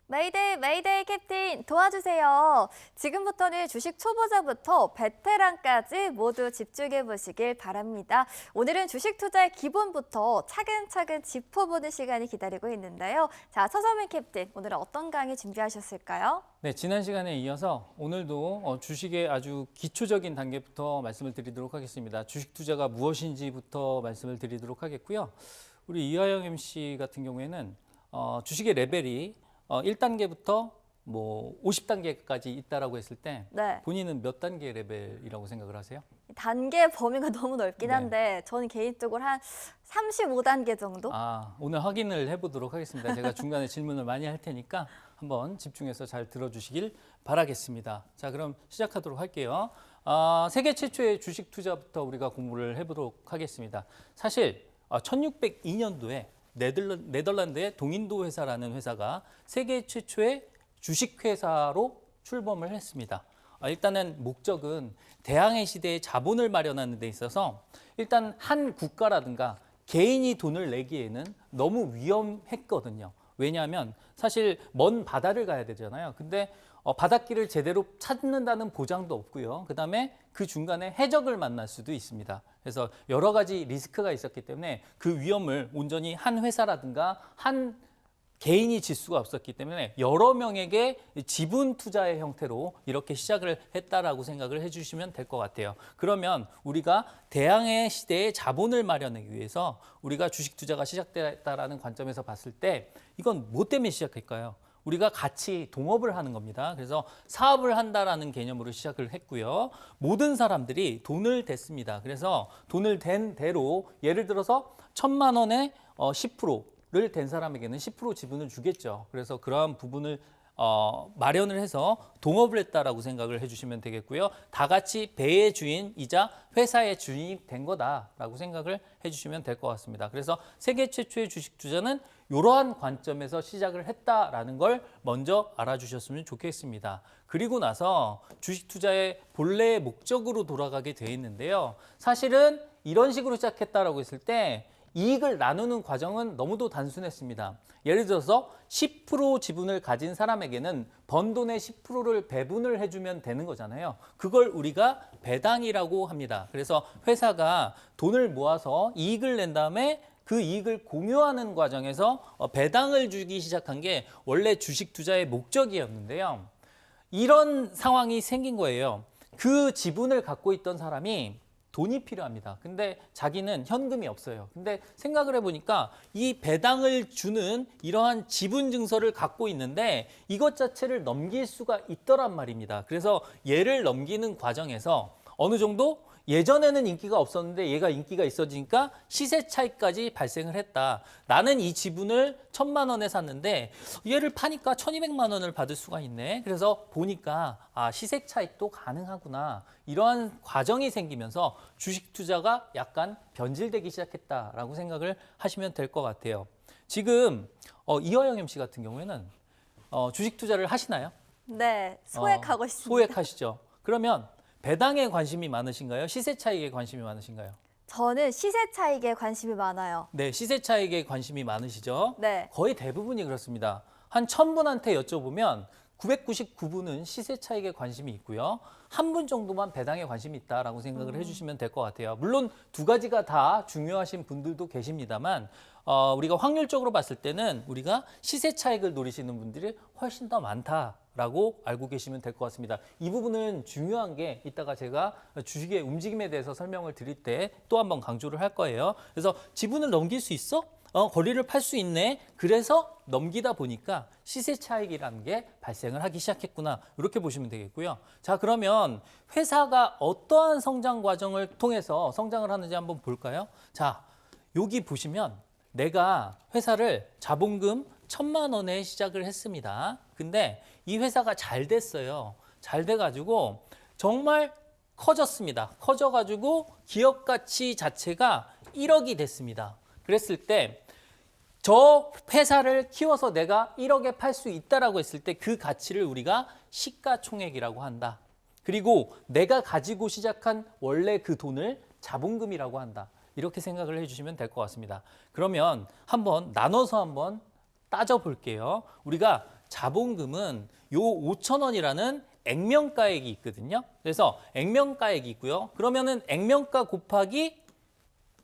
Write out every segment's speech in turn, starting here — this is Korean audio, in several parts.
메이데이, 메이데이 캡틴 도와주세요. 지금부터는 주식 초보자부터 베테랑까지 모두 집중해 보시길 바랍니다. 오늘은 주식 투자의 기본부터 차근차근 짚어보는 시간이 기다리고 있는데요. 자, 서서민 캡틴, 오늘은 어떤 강의 준비하셨을까요? 네, 지난 시간에 이어서 오늘도 주식의 아주 기초적인 단계부터 말씀을 드리도록 하겠습니다. 주식 투자가 무엇인지부터 말씀을 드리도록 하겠고요. 우리 이하영 MC 같은 경우에는 주식의 레벨이 1단계부터 뭐 50단계까지 있다라고 했을 때 네. 본인은 몇 단계 레벨이라고 생각을 하세요? 단계 범위가 너무 넓긴 네. 한데 저는 개인적으로 한 35단계 정도? 오늘 확인을 해보도록 하겠습니다. 제가 중간에 질문을 많이 할 테니까 한번 집중해서 잘 들어주시길 바라겠습니다. 자, 그럼 시작하도록 할게요. 세계 최초의 주식 투자부터 우리가 공부를 해보도록 하겠습니다. 사실 1602년도에 네덜란드의 동인도 회사라는 회사가 세계 최초의 주식회사로 출범을 했습니다. 일단은 목적은 대항해 시대의 자본을 마련하는 데 있어서 일단 한 국가라든가 개인이 돈을 내기에는 너무 위험했거든요. 왜냐하면 사실 먼 바다를 가야 되잖아요. 근데 바닷길을 제대로 찾는다는 보장도 없고요. 그다음에 그 중간에 해적을 만날 수도 있습니다. 그래서 여러 가지 리스크가 있었기 때문에 그 위험을 온전히 한 회사라든가 한 개인이 질 수가 없었기 때문에 여러 명에게 지분 투자의 형태로 이렇게 시작을 했다라고 생각을 해주시면 될 것 같아요. 그러면 우리가 대항해 시대의 자본을 마련하기 위해서 우리가 주식 투자가 시작됐다라는 관점에서 봤을 때 이건 뭐 때문에 시작할까요? 우리가 같이 동업을 하는 겁니다. 그래서 사업을 한다라는 개념으로 시작을 했고요. 모든 사람들이 돈을 댔습니다. 그래서 돈을 댄 대로 예를 들어서 1,000만 원에 10%를 댄 사람에게는 10% 지분을 주겠죠. 그래서 그러한 부분을 마련을 해서 동업을 했다라고 생각을 해주시면 되겠고요. 다 같이 배의 주인이자 회사의 주인이 된 거다라고 생각을 해주시면 될 것 같습니다. 그래서 세계 최초의 주식 투자는 이러한 관점에서 시작을 했다라는 걸 먼저 알아주셨으면 좋겠습니다. 그리고 나서 주식 투자의 본래의 목적으로 돌아가게 되어 있는데요. 사실은 이런 식으로 시작했다라고 했을 때 이익을 나누는 과정은 너무도 단순했습니다. 예를 들어서 10% 지분을 가진 사람에게는 번 돈의 10%를 배분을 해주면 되는 거잖아요. 그걸 우리가 배당이라고 합니다. 그래서 회사가 돈을 모아서 이익을 낸 다음에 그 이익을 공유하는 과정에서 배당을 주기 시작한 게 원래 주식 투자의 목적이었는데요. 이런 상황이 생긴 거예요. 그 지분을 갖고 있던 사람이 돈이 필요합니다. 근데 자기는 현금이 없어요. 근데 생각을 해보니까 이 배당을 주는 이러한 지분 증서를 갖고 있는데 이것 자체를 넘길 수가 있더란 말입니다. 그래서 얘를 넘기는 과정에서 어느 정도 예전에는 인기가 없었는데 얘가 인기가 있어지니까 시세 차익까지 발생을 했다. 나는 이 지분을 1,000만 원에 샀는데 얘를 파니까 1,200만 원을 받을 수가 있네. 그래서 보니까 시세 차익도 가능하구나. 이러한 과정이 생기면서 주식 투자가 약간 변질되기 시작했다라고 생각을 하시면 될 것 같아요. 지금 이화영 MC 같은 경우에는 주식 투자를 하시나요? 네, 소액하고 있습니다. 소액하시죠. 그러면 배당에 관심이 많으신가요? 시세 차익에 관심이 많으신가요? 저는 시세 차익에 관심이 많아요. 네, 시세 차익에 관심이 많으시죠? 네. 거의 대부분이 그렇습니다. 한 1,000분한테 여쭤보면 999분은 시세 차익에 관심이 있고요. 한 분 정도만 배당에 관심이 있다라고 생각을 해주시면 될 것 같아요. 물론 두 가지가 다 중요하신 분들도 계십니다만 우리가 확률적으로 봤을 때는 우리가 시세 차익을 노리시는 분들이 훨씬 더 많다라고 알고 계시면 될 것 같습니다. 이 부분은 중요한 게 이따가 제가 주식의 움직임에 대해서 설명을 드릴 때 또 한번 강조를 할 거예요. 그래서 지분을 넘길 수 있어? 거리를 팔 수 있네. 그래서 넘기다 보니까 시세 차익이라는 게 발생을 하기 시작했구나. 이렇게 보시면 되겠고요. 자, 그러면 회사가 어떠한 성장 과정을 통해서 성장을 하는지 한번 볼까요? 자, 여기 보시면 내가 회사를 자본금 1,000만 원에 시작을 했습니다. 근데 이 회사가 잘 됐어요. 잘 돼가지고 정말 커졌습니다. 커져가지고 기업 가치 자체가 1억이 됐습니다. 그랬을 때 저 회사를 키워서 내가 1억에 팔 수 있다라고 했을 때 그 가치를 우리가 시가총액이라고 한다. 그리고 내가 가지고 시작한 원래 그 돈을 자본금이라고 한다. 이렇게 생각을 해주시면 될 것 같습니다. 그러면 한번 나눠서 한번 따져 볼게요. 우리가 자본금은 요 5,000원이라는 액면가액이 있거든요. 그래서 액면가액이 있고요. 그러면은 액면가 곱하기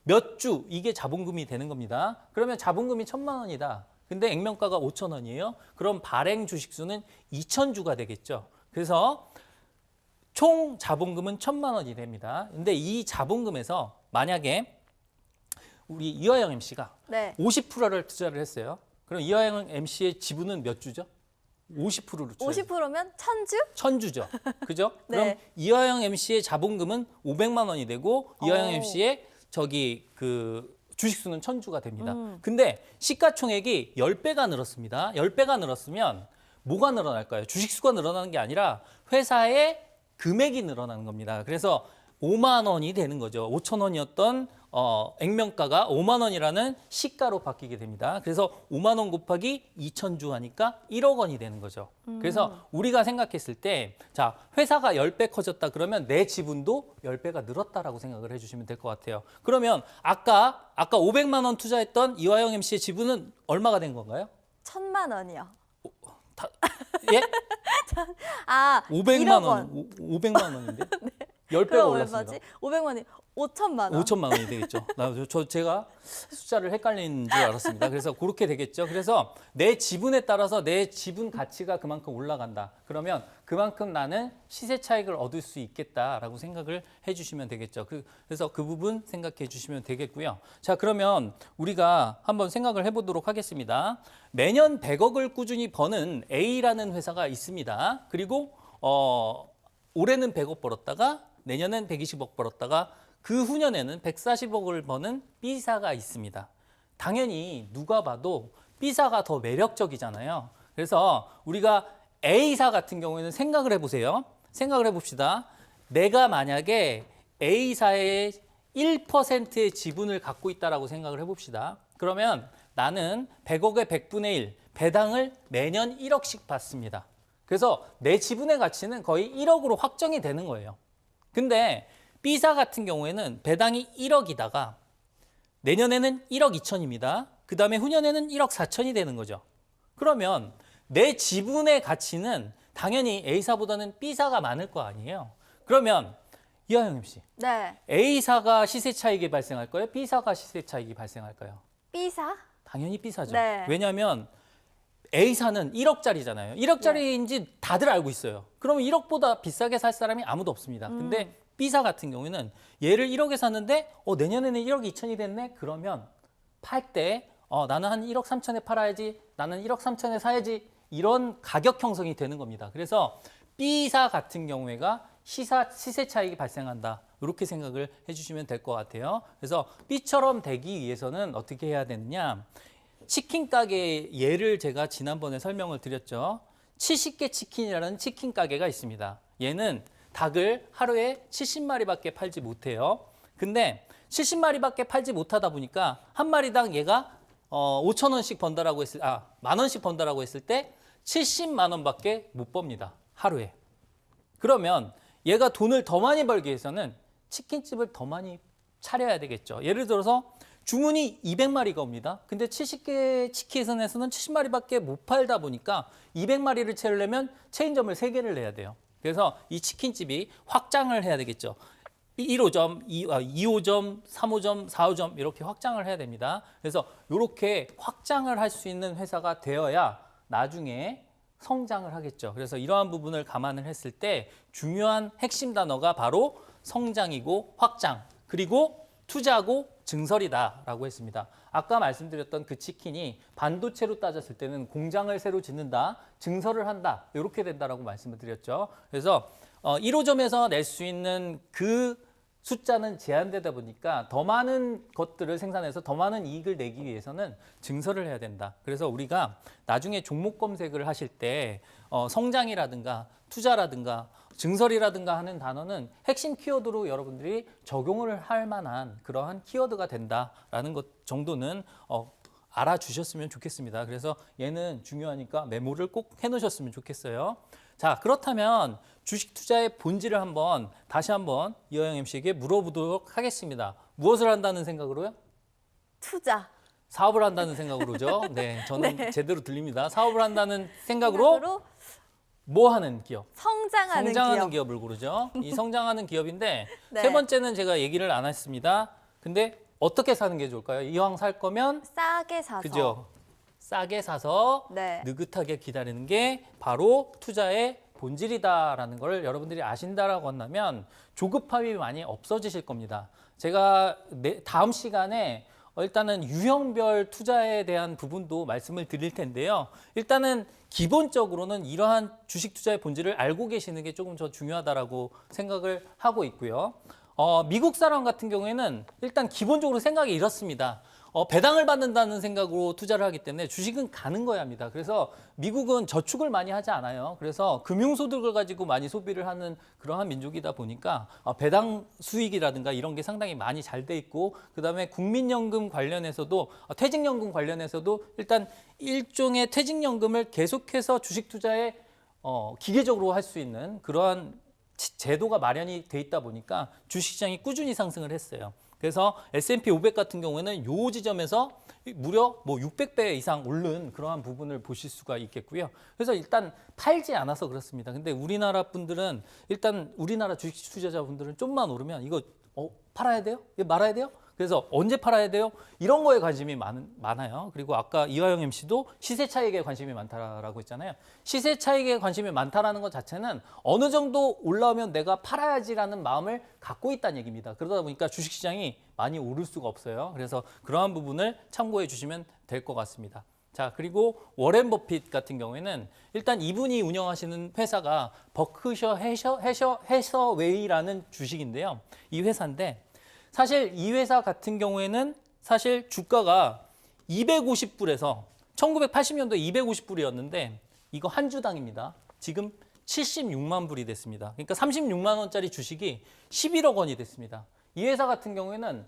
몇 주 이게 자본금이 되는 겁니다. 그러면 자본금이 1,000만 원이다. 근데 액면가가 5,000원이에요. 그럼 발행 주식수는 2,000주가 되겠죠. 그래서 총 자본금은 1,000만 원이 됩니다. 근데 이 자본금에서 만약에 우리 이화영 MC가 네. 50%를 투자를 했어요. 그럼 이화영 MC의 지분은 몇 주죠? 50%로 50%면 1,000주? 1,000주죠. 그죠? 네. 그럼 이화영 MC의 자본금은 500만 원이 되고 이화영 오. MC의 저기 그 주식수는 1,000주가 됩니다. 근데 시가총액이 10배가 늘었습니다. 10배가 늘었으면 뭐가 늘어날까요? 주식수가 늘어나는 게 아니라 회사의 금액이 늘어나는 겁니다. 그래서 5만 원이 되는 거죠. 5,000원이었던 액면가가 5만 원이라는 시가로 바뀌게 됩니다. 그래서 5만 원 곱하기 2,000주 하니까 1억 원이 되는 거죠. 그래서 우리가 생각했을 때, 자, 회사가 10배 커졌다 그러면 내 지분도 10배가 늘었다라고 생각을 해주시면 될 것 같아요. 그러면 아까 500만 원 투자했던 이화영 MC의 지분은 얼마가 된 건가요? 1,000만 원이요. 예? 아, 500만 1억 원. 500만 원인데? 10배가 그럼 올랐습니다. 얼마지? 500만이 5천만 원. 5천만 원이 되겠죠. 제가 숫자를 헷갈린 줄 알았습니다. 그래서 그렇게 되겠죠. 그래서 내 지분에 따라서 내 지분 가치가 그만큼 올라간다. 그러면 그만큼 나는 시세 차익을 얻을 수 있겠다라고 생각을 해주시면 되겠죠. 그래서 그 부분 생각해 주시면 되겠고요. 자, 그러면 우리가 한번 생각을 해보도록 하겠습니다. 매년 100억을 꾸준히 버는 A라는 회사가 있습니다. 그리고 올해는 100억 벌었다가 내년엔 120억 벌었다가 그 후년에는 140억을 버는 B사가 있습니다. 당연히 누가 봐도 B사가 더 매력적이잖아요. 그래서 우리가 A사 같은 경우에는 생각을 해보세요. 생각을 해봅시다. 내가 만약에 A사의 1%의 지분을 갖고 있다라고 생각을 해봅시다. 그러면 나는 100억의 100분의 1, 배당을 매년 1억씩 받습니다. 그래서 내 지분의 가치는 거의 1억으로 확정이 되는 거예요. 근데 B사 같은 경우에는 배당이 1억이다가 내년에는 1억 2천입니다. 그 다음에 후년에는 1억 4천이 되는 거죠. 그러면 내 지분의 가치는 당연히 A사보다는 B사가 많을 거 아니에요. 그러면 이하영 MC, 네. A사가 시세 차익이 발생할까요? B사가 시세 차익이 발생할까요? B사? 당연히 B사죠. 네. 왜냐하면 A사는 1억짜리잖아요. 1억짜리인지 다들 알고 있어요. 그러면 1억보다 비싸게 살 사람이 아무도 없습니다. 근데 B사 같은 경우에는 얘를 1억에 샀는데 내년에는 1억 2천이 됐네? 그러면 팔 때 나는 한 1억 3천에 팔아야지, 나는 1억 3천에 사야지 이런 가격 형성이 되는 겁니다. 그래서 B사 같은 경우에가 시세 차익이 발생한다. 이렇게 생각을 해주시면 될 것 같아요. 그래서 B처럼 되기 위해서는 어떻게 해야 되느냐? 치킨 가게 예를 제가 지난번에 설명을 드렸죠. 70개 치킨이라는 치킨 가게가 있습니다. 얘는 닭을 하루에 70마리밖에 팔지 못해요. 근데 70마리밖에 팔지 못하다 보니까 한 마리당 얘가 5천 원씩 번다라고 만 원씩 번다라고 했을 때 70만 원밖에 못 법니다. 하루에. 그러면 얘가 돈을 더 많이 벌기 위해서는 치킨집을 더 많이 차려야 되겠죠. 예를 들어서 주문이 200마리가 옵니다. 근데 70개 치킨에서는 70마리밖에 못 팔다 보니까 200마리를 채우려면 체인점을 3개를 내야 돼요. 그래서 이 치킨집이 확장을 해야 되겠죠. 1호점, 2호점, 3호점, 4호점 이렇게 확장을 해야 됩니다. 그래서 이렇게 확장을 할 수 있는 회사가 되어야 나중에 성장을 하겠죠. 그래서 이러한 부분을 감안을 했을 때 중요한 핵심 단어가 바로 성장이고 확장, 그리고 투자고 증설이다라고 했습니다. 아까 말씀드렸던 그 치킨이 반도체로 따졌을 때는 공장을 새로 짓는다, 증설을 한다, 이렇게 된다라고 말씀을 드렸죠. 그래서 1호점에서 낼 수 있는 그 숫자는 제한되다 보니까 더 많은 것들을 생산해서 더 많은 이익을 내기 위해서는 증설을 해야 된다. 그래서 우리가 나중에 종목 검색을 하실 때 성장이라든가 투자라든가 증설이라든가 하는 단어는 핵심 키워드로 여러분들이 적용을 할 만한 그러한 키워드가 된다라는 것 정도는 알아주셨으면 좋겠습니다. 그래서 얘는 중요하니까 메모를 꼭 해놓으셨으면 좋겠어요. 자, 그렇다면 주식 투자의 본질을 다시 한번 이하영 MC에게 물어보도록 하겠습니다. 무엇을 한다는 생각으로요? 투자. 사업을 한다는 생각으로죠. 네, 저는 제대로 들립니다. 사업을 한다는 생각으로 생각으로 뭐 하는 기업? 성장하는 성장하는 기업. 기업을 고르죠. 이 성장하는 기업인데 네. 세 번째는 제가 얘기를 안 했습니다. 근데 어떻게 사는 게 좋을까요? 이왕 살 거면 싸게 사서. 그죠? 싸게 사서 네. 느긋하게 기다리는 게 바로 투자의 본질이다라는 걸 여러분들이 아신다라고 한다면 조급함이 많이 없어지실 겁니다. 제가 다음 시간에 일단은 유형별 투자에 대한 부분도 말씀을 드릴 텐데요. 일단은 기본적으로는 이러한 주식 투자의 본질을 알고 계시는 게 조금 더 중요하다라고 생각을 하고 있고요. 미국 사람 같은 경우에는 일단 기본적으로 생각이 이렇습니다. 배당을 받는다는 생각으로 투자를 하기 때문에 주식은 가는 거야 합니다. 그래서 미국은 저축을 많이 하지 않아요. 그래서 금융소득을 가지고 많이 소비를 하는 그러한 민족이다 보니까 배당 수익이라든가 이런 게 상당히 많이 잘 돼 있고 그다음에 국민연금 관련해서도 퇴직연금 관련해서도 일단 일종의 퇴직연금을 계속해서 주식 투자에 기계적으로 할 수 있는 그러한 제도가 마련이 돼 있다 보니까 주식시장이 꾸준히 상승을 했어요. 그래서 S&P 500 같은 경우에는 요 지점에서 무려 뭐 600배 이상 오른 그러한 부분을 보실 수가 있겠고요. 그래서 일단 팔지 않아서 그렇습니다. 근데 우리나라 분들은 일단 우리나라 주식 투자자분들은 좀만 오르면 이거 팔아야 돼요? 이거 말아야 돼요? 그래서 언제 팔아야 돼요? 이런 거에 관심이 많아요. 그리고 아까 이화영 MC도 시세 차익에 관심이 많다라고 했잖아요. 시세 차익에 관심이 많다라는 것 자체는 어느 정도 올라오면 내가 팔아야지라는 마음을 갖고 있다는 얘기입니다. 그러다 보니까 주식시장이 많이 오를 수가 없어요. 그래서 그러한 부분을 참고해 주시면 될 것 같습니다. 자, 그리고 워렌 버핏 같은 경우에는 일단 이분이 운영하시는 회사가 버크셔 해서웨이라는 주식인데요. 이 회사인데 사실 이 회사 같은 경우에는 사실 주가가 250불에서 1980년도에 250불이었는데 이거 한 주당입니다. 지금 76만 불이 됐습니다. 그러니까 36만 원짜리 주식이 11억 원이 됐습니다. 이 회사 같은 경우에는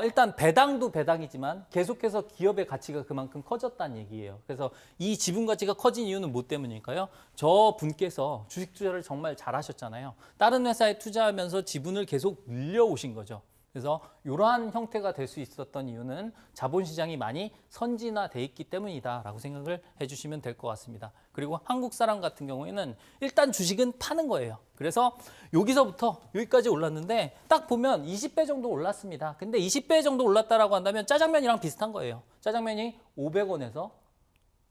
일단 배당도 배당이지만 계속해서 기업의 가치가 그만큼 커졌다는 얘기예요. 그래서 이 지분 가치가 커진 이유는 뭐 때문일까요? 저 분께서 주식 투자를 정말 잘하셨잖아요. 다른 회사에 투자하면서 지분을 계속 늘려오신 거죠. 그래서 이러한 형태가 될 수 있었던 이유는 자본시장이 많이 선진화돼 있기 때문이다라고 생각을 해주시면 될 것 같습니다. 그리고 한국 사람 같은 경우에는 일단 주식은 파는 거예요. 그래서 여기서부터 여기까지 올랐는데 딱 보면 20배 정도 올랐습니다. 근데 20배 정도 올랐다라고 한다면 짜장면이랑 비슷한 거예요. 짜장면이 500원에서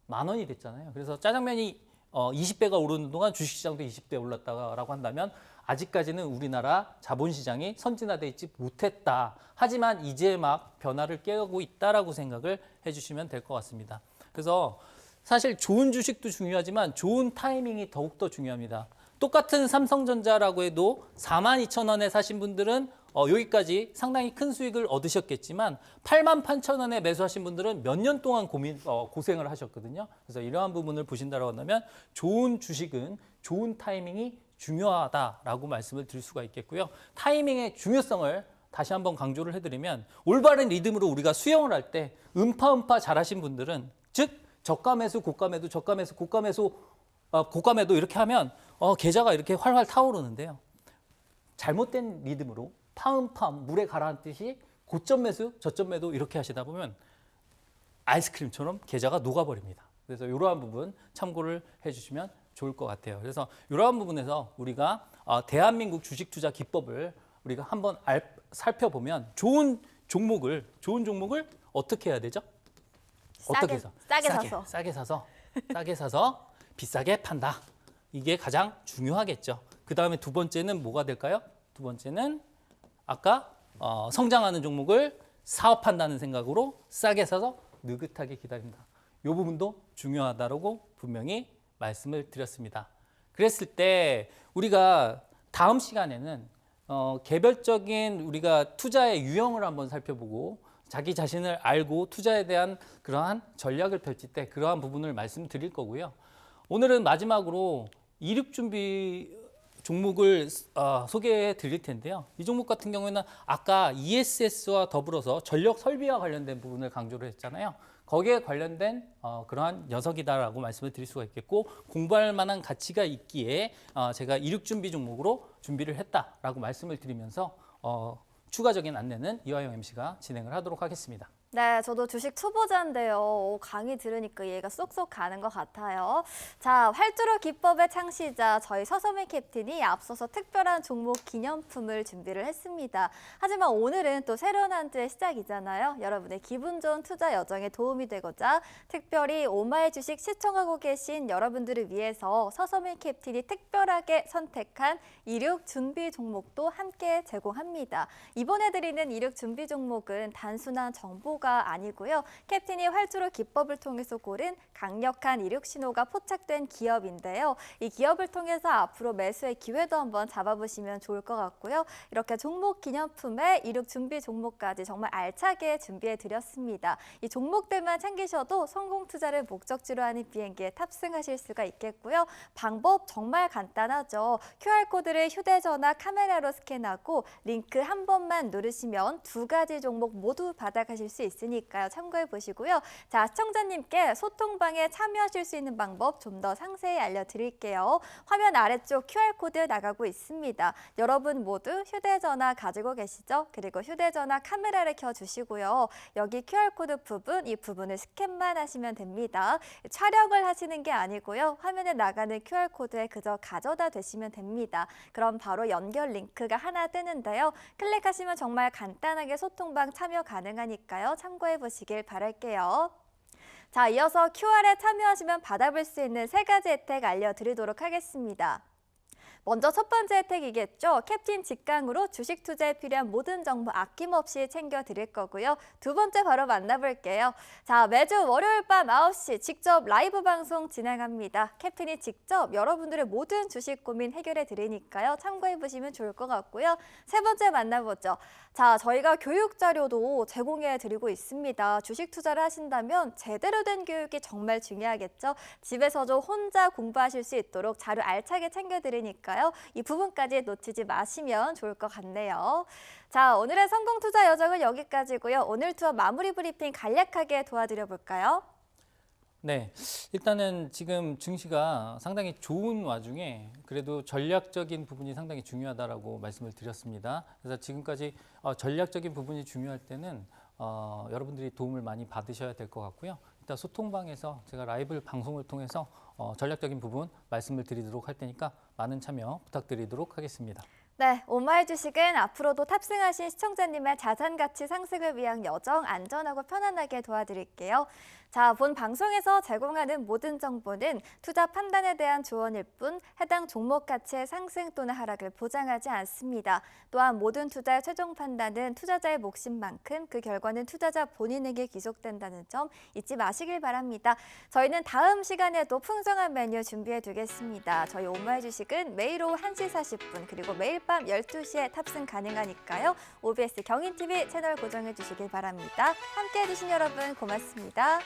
10,000원이 됐잖아요. 그래서 짜장면이 20배가 오르는 동안 주식시장도 20배 올랐다라고 한다면 아직까지는 우리나라 자본시장이 선진화되어 있지 못했다. 하지만 이제 막 변화를 깨고 있다라고 생각을 해주시면 될 것 같습니다. 그래서 사실 좋은 주식도 중요하지만 좋은 타이밍이 더욱더 중요합니다. 똑같은 삼성전자라고 해도 42,000원에 사신 분들은 여기까지 상당히 큰 수익을 얻으셨겠지만 88,000원에 매수하신 분들은 몇 년 동안 고생을 하셨거든요. 그래서 이러한 부분을 보신다고 한다면 좋은 주식은 좋은 타이밍이 중요하다라고 말씀을 드릴 수가 있겠고요. 타이밍의 중요성을 다시 한번 강조를 해드리면 올바른 리듬으로 우리가 수영을 할 때 음파 잘하신 분들은 즉 저가 매수 고가 매도 저가 매수 고가 매수 고가 매도 이렇게 하면 계좌가 이렇게 활활 타오르는데요. 잘못된 리듬으로 파음팜 물에 가라앉듯이 고점 매수 저점 매도 이렇게 하시다 보면 아이스크림처럼 계좌가 녹아버립니다. 그래서 이러한 부분 참고를 해주시면 좋을 것 같아요. 그래서 이러한 부분에서 우리가 대한민국 주식 투자 기법을 우리가 한번 살펴보면 좋은 종목을 어떻게 해야 되죠? 어떻게 해서? 싸게 사서 비싸게 판다. 이게 가장 중요하겠죠. 그 다음에 두 번째는 뭐가 될까요? 두 번째는 아까 성장하는 종목을 사업한다는 생각으로 싸게 사서 느긋하게 기다린다. 이 부분도 중요하다고 분명히 말씀을 드렸습니다. 그랬을 때 우리가 다음 시간에는 개별적인 우리가 투자의 유형을 한번 살펴보고 자기 자신을 알고 투자에 대한 그러한 전략을 펼칠 때 그러한 부분을 말씀드릴 거고요. 오늘은 마지막으로 이륙 준비 종목을 소개해 드릴 텐데요. 이 종목 같은 경우에는 아까 ESS와 더불어서 전력 설비와 관련된 부분을 강조를 했잖아요. 거기에 관련된 그러한 녀석이다라고 말씀을 드릴 수가 있겠고 공부할 만한 가치가 있기에 제가 이륙 준비 종목으로 준비를 했다라고 말씀을 드리면서 추가적인 안내는 이화영 MC가 진행을 하도록 하겠습니다. 네, 저도 주식 초보자인데요. 강의 들으니까 이해가 쏙쏙 가는 것 같아요. 자, 활주로 기법의 창시자 저희 서서미 캡틴이 앞서서 특별한 종목 기념품을 준비를 했습니다. 하지만 오늘은 또 새로운 한 주의 시작이잖아요. 여러분의 기분 좋은 투자 여정에 도움이 되고자 특별히 오마이 주식 시청하고 계신 여러분들을 위해서 서서미 캡틴이 특별하게 선택한 이륙 준비 종목도 함께 제공합니다. 이번에 드리는 이륙 준비 종목은 단순한 정보가 아니고요. 캡틴이 활주로 기법을 통해서 고른 강력한 이륙 신호가 포착된 기업인데요. 이 기업을 통해서 앞으로 매수의 기회도 한번 잡아보시면 좋을 것 같고요. 이렇게 종목 기념품에 이륙 준비 종목까지 정말 알차게 준비해 드렸습니다. 이 종목들만 챙기셔도 성공 투자를 목적지로 하는 비행기에 탑승하실 수가 있겠고요. 방법 정말 간단하죠. QR코드를 휴대전화 카메라로 스캔하고 링크 한 번만 누르시면 2가지 종목 모두 받아가실 수 있으니까요. 참고해 보시고요. 자, 시청자님께 소통방에 참여하실 수 있는 방법 좀 더 상세히 알려드릴게요. 화면 아래쪽 QR코드 나가고 있습니다. 여러분 모두 휴대전화 가지고 계시죠? 그리고 휴대전화 카메라를 켜주시고요. 여기 QR코드 부분, 이 부분을 스캔만 하시면 됩니다. 촬영을 하시는 게 아니고요. 화면에 나가는 QR코드에 그저 가져다 대시면 됩니다. 그럼 바로 연결 링크가 하나 뜨는데요. 클릭하시면 정말 간단하게 소통방 참여 가능하니까요. 참고해 보시길 바랄게요. 자, 이어서 QR에 참여하시면 받아볼 수 있는 3가지 혜택 알려드리도록 하겠습니다. 먼저 첫 번째 혜택이겠죠. 캡틴 직강으로 주식 투자에 필요한 모든 정보 아낌없이 챙겨드릴 거고요. 두 번째 바로 만나볼게요. 자, 매주 월요일 밤 9시 직접 라이브 방송 진행합니다. 캡틴이 직접 여러분들의 모든 주식 고민 해결해 드리니까요. 참고해 보시면 좋을 것 같고요. 세 번째 만나보죠. 자, 저희가 교육 자료도 제공해 드리고 있습니다. 주식 투자를 하신다면 제대로 된 교육이 정말 중요하겠죠. 집에서도 혼자 공부하실 수 있도록 자료 알차게 챙겨 드리니까요. 이 부분까지 놓치지 마시면 좋을 것 같네요. 자, 오늘의 성공 투자 여정은 여기까지고요. 오늘 투어 마무리 브리핑 간략하게 도와드려 볼까요? 네, 일단은 지금 증시가 상당히 좋은 와중에 그래도 전략적인 부분이 상당히 중요하다라고 말씀을 드렸습니다. 그래서 지금까지 전략적인 부분이 중요할 때는 여러분들이 도움을 많이 받으셔야 될 것 같고요. 이따 소통방에서 제가 라이브 방송을 통해서 전략적인 부분 말씀을 드리도록 할 테니까 많은 참여 부탁드리도록 하겠습니다. 네, 오마이 주식은 앞으로도 탑승하신 시청자님의 자산 가치 상승을 위한 여정 안전하고 편안하게 도와드릴게요. 자, 본 방송에서 제공하는 모든 정보는 투자 판단에 대한 조언일 뿐 해당 종목 가치의 상승 또는 하락을 보장하지 않습니다. 또한 모든 투자의 최종 판단은 투자자의 몫인 만큼 그 결과는 투자자 본인에게 귀속된다는 점 잊지 마시길 바랍니다. 저희는 다음 시간에도 풍성한 메뉴 준비해 두겠습니다. 저희 오마이 주식은 매일 오후 1시 40분 그리고 매일 밤 12시에 탑승 가능하니까요. OBS 경인TV 채널 고정해 주시길 바랍니다. 함께해 주신 여러분 고맙습니다.